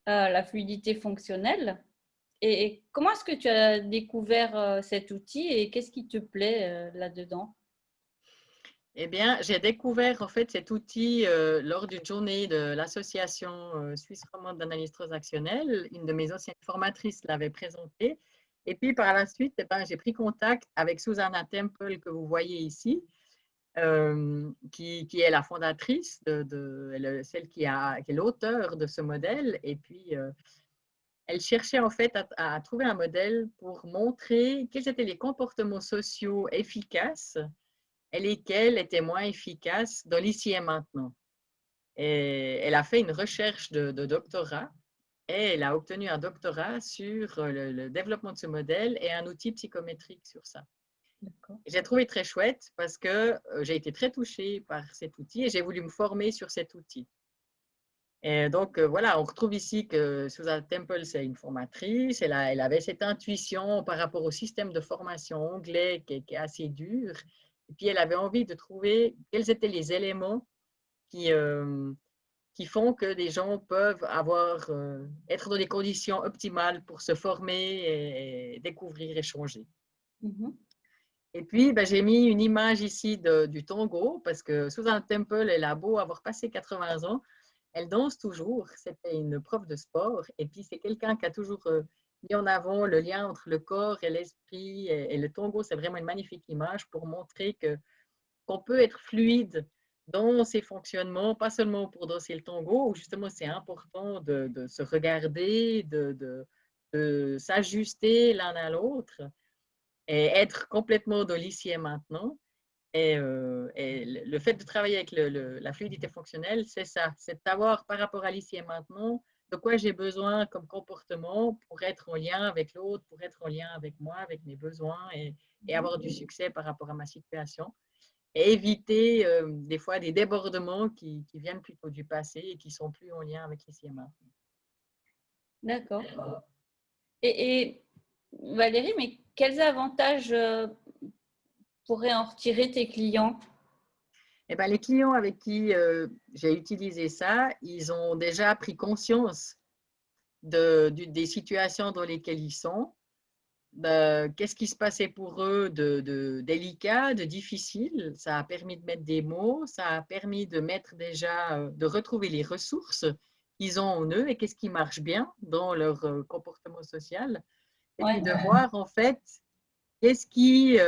La fluidité fonctionnelle. Et comment est-ce que tu as découvert, cet outil et qu'est-ce qui te plaît, là-dedans? Eh bien, j'ai découvert en fait cet outil, lors d'une journée de l'association, suisse romande d'analyse transactionnelle. Une de mes anciennes formatrices l'avait présenté et puis par la suite, eh ben, j'ai pris contact avec Susanna Temple que vous voyez ici, qui est la fondatrice celle qui est l'auteure de ce modèle et puis, elle cherchait en fait à trouver un modèle pour montrer quels étaient les comportements sociaux efficaces et lesquels étaient moins efficaces dans l'ici et maintenant. Et elle a fait une recherche de doctorat et elle a obtenu un doctorat sur le développement de ce modèle et un outil psychométrique sur ça. D'accord. J'ai trouvé très chouette parce que j'ai été très touchée par cet outil et j'ai voulu me former sur cet outil. Et donc, voilà, on retrouve ici que Susan Temple, c'est une formatrice. Elle avait cette intuition par rapport au système de formation anglais qui est assez dur. Et puis, elle avait envie de trouver quels étaient les éléments qui, qui font que des gens peuvent être dans des conditions optimales pour se former et découvrir et changer. Mmh. Et puis, ben, j'ai mis une image ici du tango parce que Susan Temple, elle a beau avoir passé 80 ans, elle danse toujours. C'était une prof de sport. Et puis, c'est quelqu'un qui a toujours mis en avant le lien entre le corps et l'esprit. Et le tango, c'est vraiment une magnifique image pour montrer qu'on peut être fluide dans ses fonctionnements, pas seulement pour danser le tango, où justement c'est important de se regarder, de s'ajuster l'un à l'autre et être complètement dans l'ici et maintenant. Et le fait de travailler avec la fluidité fonctionnelle, c'est ça, c'est de savoir par rapport à l'ici et maintenant, de quoi j'ai besoin comme comportement pour être en lien avec l'autre, pour être en lien avec moi, avec mes besoins et avoir du succès par rapport à ma situation. Et éviter des fois des débordements qui viennent plutôt du passé et qui sont plus en lien avec l'ici et maintenant. D'accord. Et Valérie, mais quels avantages, pourraient en retirer tes clients? Eh ben, les clients avec qui j'ai utilisé ça, ils ont déjà pris conscience des situations dans lesquelles ils sont, qu'est-ce qui se passait pour eux de délicat, de difficile. Ça a permis de mettre des mots, ça a permis de mettre déjà, de retrouver les ressources qu'ils ont en eux et qu'est-ce qui marche bien dans leur comportement social. Et puis Ouais, de voir en fait qu'est-ce qui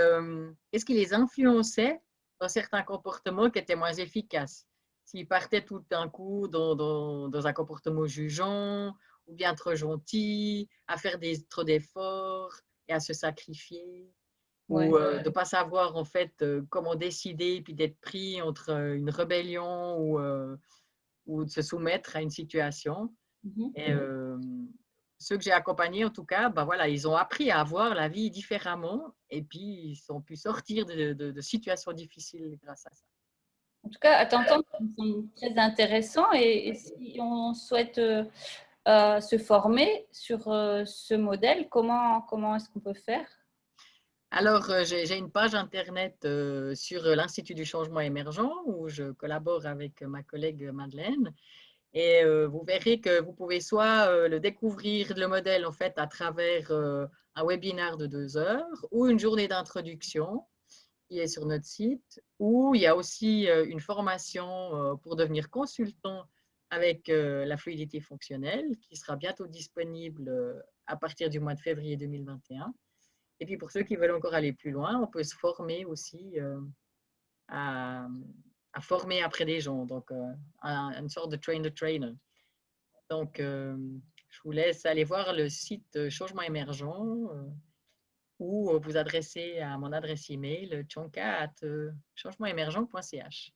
les influençait dans certains comportements qui étaient moins efficaces. S'ils partaient tout d'un coup dans un comportement jugeant, ou bien trop gentil, à faire trop d'efforts et à se sacrifier, ouais. ou de ne pas savoir en fait comment décider, puis d'être pris entre une rébellion ou de se soumettre à une situation. Mmh. Et ceux que j'ai accompagnés, en tout cas, bah voilà, ils ont appris à voir la vie différemment et puis ils ont pu sortir de situations difficiles grâce à ça. En tout cas, à t'entendre, ça me semble très intéressant et si on souhaite, se former sur, ce modèle, comment est-ce qu'on peut faire? Alors, j'ai une page internet sur l'Institut du changement émergent où je collabore avec ma collègue Madeleine. Et vous verrez que vous pouvez soit le découvrir, le modèle, en fait, à travers un webinaire de 2 heures ou une journée d'introduction qui est sur notre site, où il y a aussi une formation pour devenir consultant avec la fluidité fonctionnelle qui sera bientôt disponible à partir du mois de février 2021. Et puis pour ceux qui veulent encore aller plus loin, on peut se former aussi à, à former après des gens, donc une sorte de train the trainer. Donc je vous laisse aller voir le site Changement Émergent ou vous adresser à mon adresse email tchonka@changementemergent.ch.